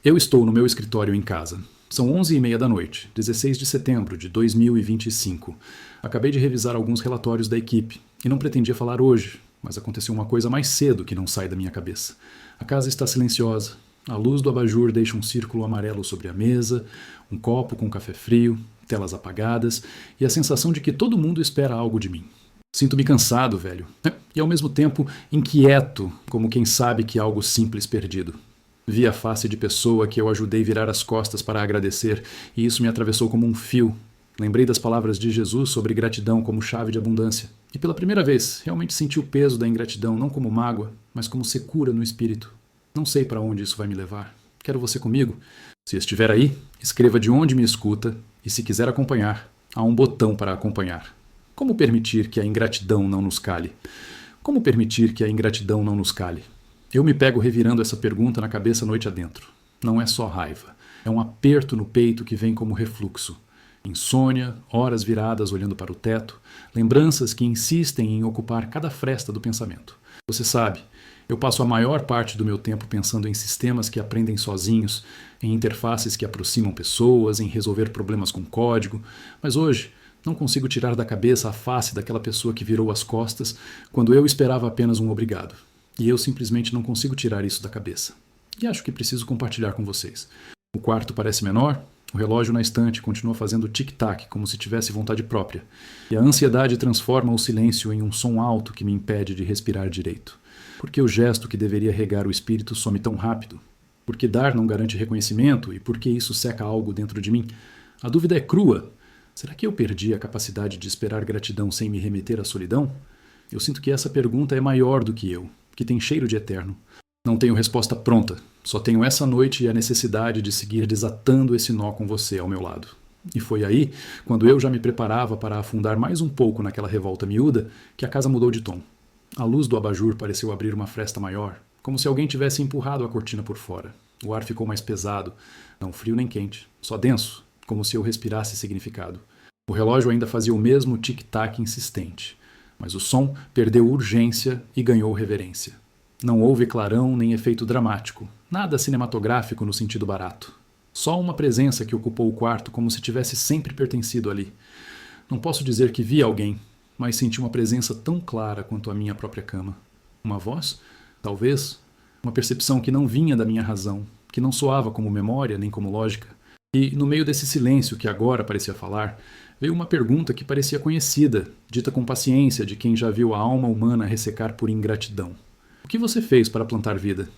Eu estou no meu escritório em casa. São 11h30 da noite, 16 de setembro de 2025. Acabei de revisar alguns relatórios da equipe e não pretendia falar hoje, mas aconteceu uma coisa mais cedo que não sai da minha cabeça. A casa está silenciosa. A luz do abajur deixa um círculo amarelo sobre a mesa, um copo com café frio, telas apagadas e a sensação de que todo mundo espera algo de mim. Sinto-me cansado, velho, e ao mesmo tempo inquieto, como quem sabe que algo simples perdido. Vi a face de pessoa que eu ajudei virar as costas para agradecer, e isso me atravessou como um fio. Lembrei das palavras de Jesus sobre gratidão como chave de abundância. E pela primeira vez, realmente senti o peso da ingratidão, não como mágoa, mas como secura no espírito. Não sei para onde isso vai me levar. Quero você comigo? Se estiver aí, escreva de onde me escuta, e se quiser acompanhar, há um botão para acompanhar. Como permitir que a ingratidão não nos cale? Como permitir que a ingratidão não nos cale? Eu me pego revirando essa pergunta na cabeça noite adentro. Não é só raiva. É um aperto no peito que vem como refluxo. Insônia, horas viradas olhando para o teto, lembranças que insistem em ocupar cada fresta do pensamento. Você sabe, eu passo a maior parte do meu tempo pensando em sistemas que aprendem sozinhos, em interfaces que aproximam pessoas, em resolver problemas com código, mas hoje não consigo tirar da cabeça a face daquela pessoa que virou as costas quando eu esperava apenas um obrigado. E eu simplesmente não consigo tirar isso da cabeça. E acho que preciso compartilhar com vocês. O quarto parece menor, o relógio na estante continua fazendo tic-tac como se tivesse vontade própria. E a ansiedade transforma o silêncio em um som alto que me impede de respirar direito. Por que o gesto que deveria regar o espírito some tão rápido? Por que dar não garante reconhecimento e por que isso seca algo dentro de mim? A dúvida é crua. Será que eu perdi a capacidade de esperar gratidão sem me remeter à solidão? Eu sinto que essa pergunta é maior do que eu, que tem cheiro de eterno. Não tenho resposta pronta, só tenho essa noite e a necessidade de seguir desatando esse nó com você ao meu lado. E foi aí, quando eu já me preparava para afundar mais um pouco naquela revolta miúda, que a casa mudou de tom. A luz do abajur pareceu abrir uma fresta maior, como se alguém tivesse empurrado a cortina por fora. O ar ficou mais pesado, não frio nem quente, só denso, como se eu respirasse significado. O relógio ainda fazia o mesmo tic-tac insistente, mas o som perdeu urgência e ganhou reverência. Não houve clarão nem efeito dramático, nada cinematográfico no sentido barato. Só uma presença que ocupou o quarto como se tivesse sempre pertencido ali. Não posso dizer que vi alguém, mas senti uma presença tão clara quanto a minha própria cama. Uma voz? Talvez. Uma percepção que não vinha da minha razão, que não soava como memória nem como lógica. E, no meio desse silêncio que agora parecia falar, veio uma pergunta que parecia conhecida, dita com paciência de quem já viu a alma humana ressecar por ingratidão. O que você fez para plantar vida?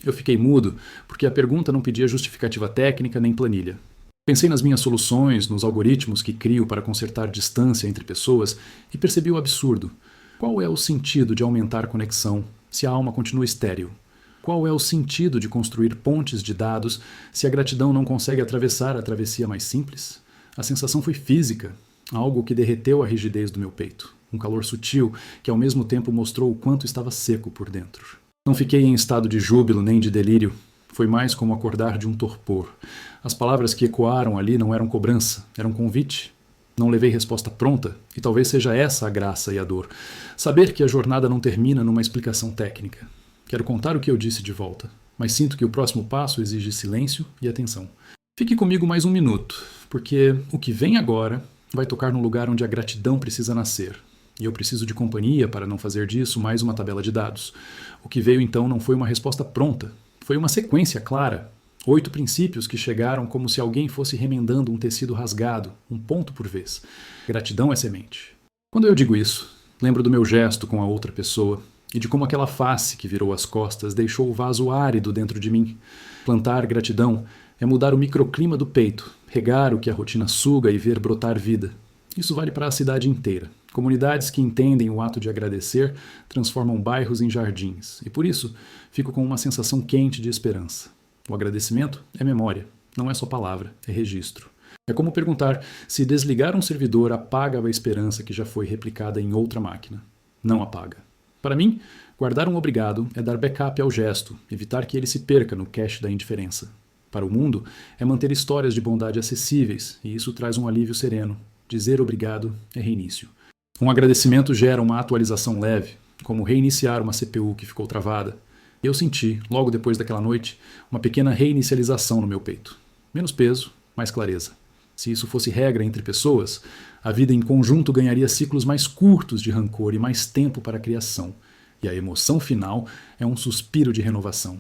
Eu fiquei mudo, porque a pergunta não pedia justificativa técnica nem planilha. Pensei nas minhas soluções, nos algoritmos que crio para consertar distância entre pessoas e percebi o absurdo. Qual é o sentido de aumentar a conexão se a alma continua estéril? Qual é o sentido de construir pontes de dados se a gratidão não consegue atravessar a travessia mais simples? A sensação foi física, algo que derreteu a rigidez do meu peito. Um calor sutil que ao mesmo tempo mostrou o quanto estava seco por dentro. Não fiquei em estado de júbilo nem de delírio. Foi mais como acordar de um torpor. As palavras que ecoaram ali não eram cobrança, eram convite. Não levei resposta pronta, e talvez seja essa a graça e a dor. Saber que a jornada não termina numa explicação técnica. Quero contar o que eu disse de volta, mas sinto que o próximo passo exige silêncio e atenção. Fique comigo mais um minuto, porque o que vem agora vai tocar num lugar onde a gratidão precisa nascer. E eu preciso de companhia para não fazer disso mais uma tabela de dados. O que veio então não foi uma resposta pronta, foi uma sequência clara. 8 princípios que chegaram como se alguém fosse remendando um tecido rasgado, um ponto por vez. Gratidão é semente. Quando eu digo isso, lembro do meu gesto com a outra pessoa e de como aquela face que virou as costas deixou o vaso árido dentro de mim. Plantar gratidão é mudar o microclima do peito, regar o que a rotina suga e ver brotar vida. Isso vale para a cidade inteira. Comunidades que entendem o ato de agradecer transformam bairros em jardins, e por isso fico com uma sensação quente de esperança. O agradecimento é memória, não é só palavra, é registro. É como perguntar se desligar um servidor apaga a esperança que já foi replicada em outra máquina. Não apaga. Para mim, guardar um obrigado é dar backup ao gesto, evitar que ele se perca no cache da indiferença. Para o mundo, é manter histórias de bondade acessíveis, e isso traz um alívio sereno. Dizer obrigado é reinício. Um agradecimento gera uma atualização leve, como reiniciar uma CPU que ficou travada. Eu senti, logo depois daquela noite, uma pequena reinicialização no meu peito. Menos peso, mais clareza. Se isso fosse regra entre pessoas, a vida em conjunto ganharia ciclos mais curtos de rancor e mais tempo para a criação. E a emoção final é um suspiro de renovação.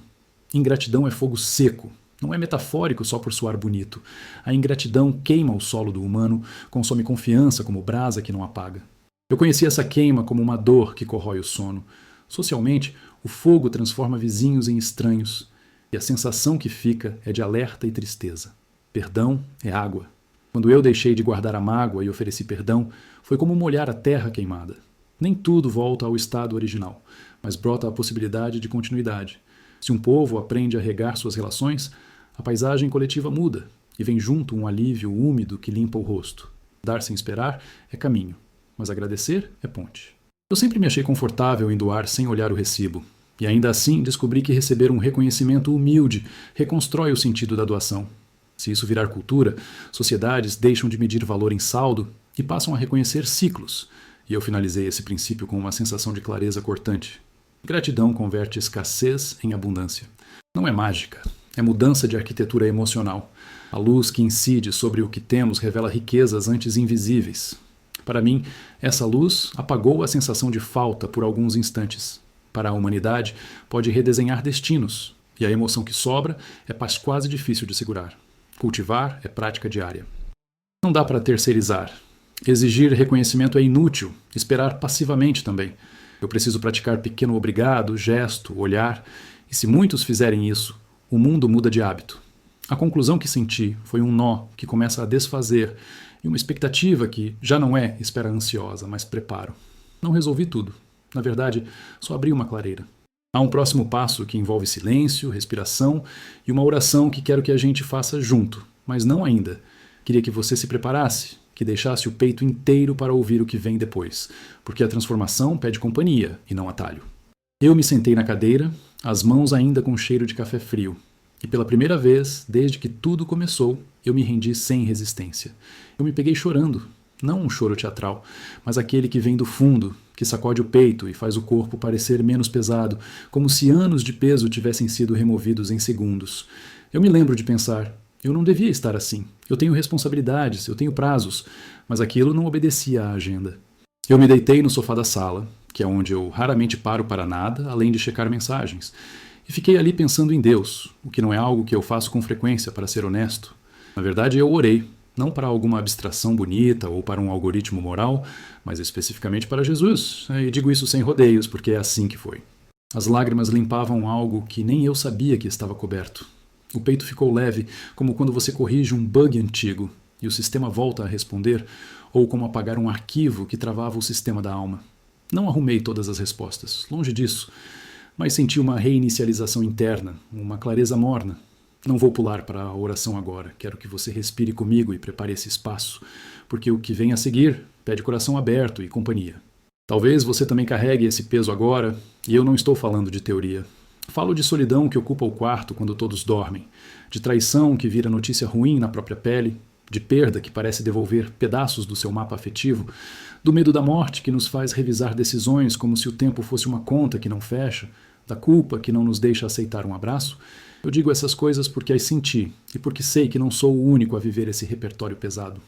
Ingratidão é fogo seco. Não é metafórico só por soar bonito. A ingratidão queima o solo do humano, consome confiança como brasa que não apaga. Eu conheci essa queima como uma dor que corrói o sono. Socialmente, o fogo transforma vizinhos em estranhos, e a sensação que fica é de alerta e tristeza. Perdão é água. Quando eu deixei de guardar a mágoa e ofereci perdão, foi como molhar a terra queimada. Nem tudo volta ao estado original, mas brota a possibilidade de continuidade. Se um povo aprende a regar suas relações, a paisagem coletiva muda, e vem junto um alívio úmido que limpa o rosto. Dar sem esperar é caminho, mas agradecer é ponte. Eu sempre me achei confortável em doar sem olhar o recibo, e ainda assim descobri que receber um reconhecimento humilde reconstrói o sentido da doação. Se isso virar cultura, sociedades deixam de medir valor em saldo e passam a reconhecer ciclos, e eu finalizei esse princípio com uma sensação de clareza cortante. Gratidão converte escassez em abundância. Não é mágica, é mudança de arquitetura emocional. A luz que incide sobre o que temos revela riquezas antes invisíveis. Para mim, essa luz apagou a sensação de falta por alguns instantes. Para a humanidade, pode redesenhar destinos, e a emoção que sobra é paz quase difícil de segurar. Cultivar é prática diária. Não dá para terceirizar. Exigir reconhecimento é inútil, esperar passivamente também. Eu preciso praticar pequeno obrigado, gesto, olhar, e se muitos fizerem isso, o mundo muda de hábito. A conclusão que senti foi um nó que começa a desfazer e uma expectativa que já não é espera ansiosa, mas preparo. Não resolvi tudo. Na verdade, só abri uma clareira. Há um próximo passo que envolve silêncio, respiração e uma oração que quero que a gente faça junto, mas não ainda. Queria que você se preparasse, que deixasse o peito inteiro para ouvir o que vem depois, porque a transformação pede companhia e não atalho. Eu me sentei na cadeira, as mãos ainda com cheiro de café frio, e pela primeira vez, desde que tudo começou, eu me rendi sem resistência. Eu me peguei chorando, não um choro teatral, mas aquele que vem do fundo, que sacode o peito e faz o corpo parecer menos pesado, como se anos de peso tivessem sido removidos em segundos. Eu me lembro de pensar, eu não devia estar assim. Eu tenho responsabilidades, eu tenho prazos, mas aquilo não obedecia à agenda. Eu me deitei no sofá da sala, que é onde eu raramente paro para nada, além de checar mensagens, e fiquei ali pensando em Deus, o que não é algo que eu faço com frequência, para ser honesto. Na verdade, eu orei, não para alguma abstração bonita ou para um algoritmo moral, mas especificamente para Jesus. E digo isso sem rodeios, porque é assim que foi. As lágrimas limpavam algo que nem eu sabia que estava coberto. O peito ficou leve, como quando você corrige um bug antigo e o sistema volta a responder, ou como apagar um arquivo que travava o sistema da alma. Não arrumei todas as respostas, longe disso, mas senti uma reinicialização interna, uma clareza morna. Não vou pular para a oração agora, quero que você respire comigo e prepare esse espaço, porque o que vem a seguir pede coração aberto e companhia. Talvez você também carregue esse peso agora, e eu não estou falando de teoria. Falo de solidão que ocupa o quarto quando todos dormem, de traição que vira notícia ruim na própria pele, de perda que parece devolver pedaços do seu mapa afetivo, do medo da morte que nos faz revisar decisões como se o tempo fosse uma conta que não fecha, da culpa que não nos deixa aceitar um abraço. Eu digo essas coisas porque as senti e porque sei que não sou o único a viver esse repertório pesado.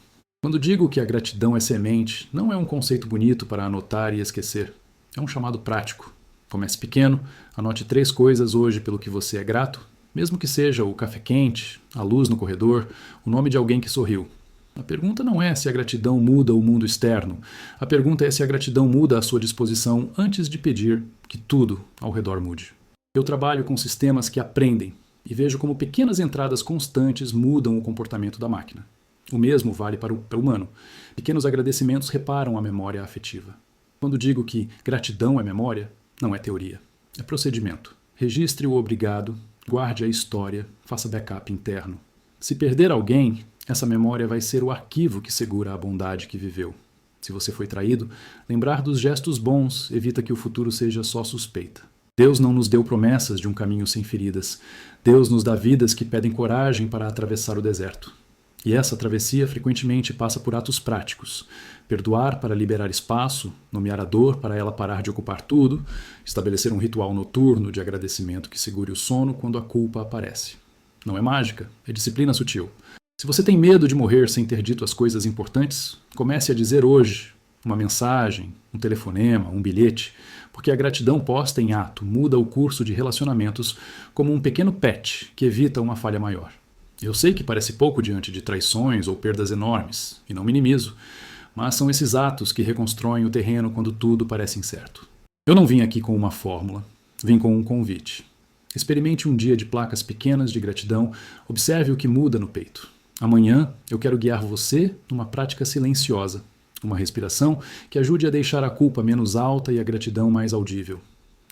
Quando digo que a gratidão é semente, não é um conceito bonito para anotar e esquecer. É um chamado prático. Comece pequeno, anote 3 coisas hoje pelo que você é grato, mesmo que seja o café quente, a luz no corredor, o nome de alguém que sorriu. A pergunta não é se a gratidão muda o mundo externo. A pergunta é se a gratidão muda a sua disposição antes de pedir que tudo ao redor mude. Eu trabalho com sistemas que aprendem e vejo como pequenas entradas constantes mudam o comportamento da máquina. O mesmo vale para o humano. Pequenos agradecimentos reparam a memória afetiva. Quando digo que gratidão é memória, não é teoria. É procedimento. Registre o obrigado, guarde a história, faça backup interno. Se perder alguém, essa memória vai ser o arquivo que segura a bondade que viveu. Se você foi traído, lembrar dos gestos bons evita que o futuro seja só suspeita. Deus não nos deu promessas de um caminho sem feridas. Deus nos dá vidas que pedem coragem para atravessar o deserto. E essa travessia frequentemente passa por atos práticos. Perdoar para liberar espaço, nomear a dor para ela parar de ocupar tudo, estabelecer um ritual noturno de agradecimento que segure o sono quando a culpa aparece. Não é mágica, é disciplina sutil. Se você tem medo de morrer sem ter dito as coisas importantes, comece a dizer hoje uma mensagem, um telefonema, um bilhete, porque a gratidão posta em ato muda o curso de relacionamentos como um pequeno patch que evita uma falha maior. Eu sei que parece pouco diante de traições ou perdas enormes, e não minimizo, mas são esses atos que reconstroem o terreno quando tudo parece incerto. Eu não vim aqui com uma fórmula, vim com um convite. Experimente um dia de placas pequenas de gratidão, observe o que muda no peito. Amanhã eu quero guiar você numa prática silenciosa, uma respiração que ajude a deixar a culpa menos alta e a gratidão mais audível.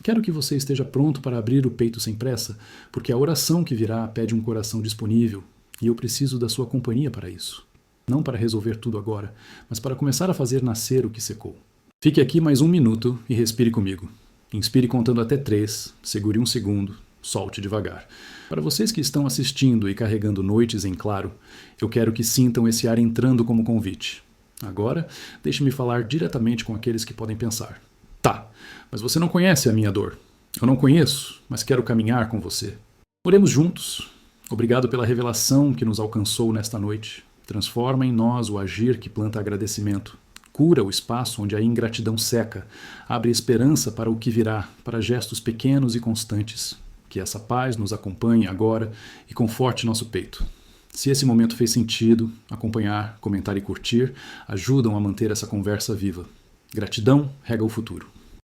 Quero que você esteja pronto para abrir o peito sem pressa, porque a oração que virá pede um coração disponível, e eu preciso da sua companhia para isso. Não para resolver tudo agora, mas para começar a fazer nascer o que secou. Fique aqui mais 1 minuto e respire comigo. Inspire contando até 3, segure 1 segundo, solte devagar. Para vocês que estão assistindo e carregando noites em claro, eu quero que sintam esse ar entrando como convite. Agora, deixe-me falar diretamente com aqueles que podem pensar. Tá, mas você não conhece a minha dor. Eu não conheço, mas quero caminhar com você. Oremos juntos. Obrigado pela revelação que nos alcançou nesta noite. Transforma em nós o agir que planta agradecimento. Cura o espaço onde a ingratidão seca. Abre esperança para o que virá, para gestos pequenos e constantes. Que essa paz nos acompanhe agora e conforte nosso peito. Se esse momento fez sentido, acompanhar, comentar e curtir ajudam a manter essa conversa viva. Gratidão rega o futuro.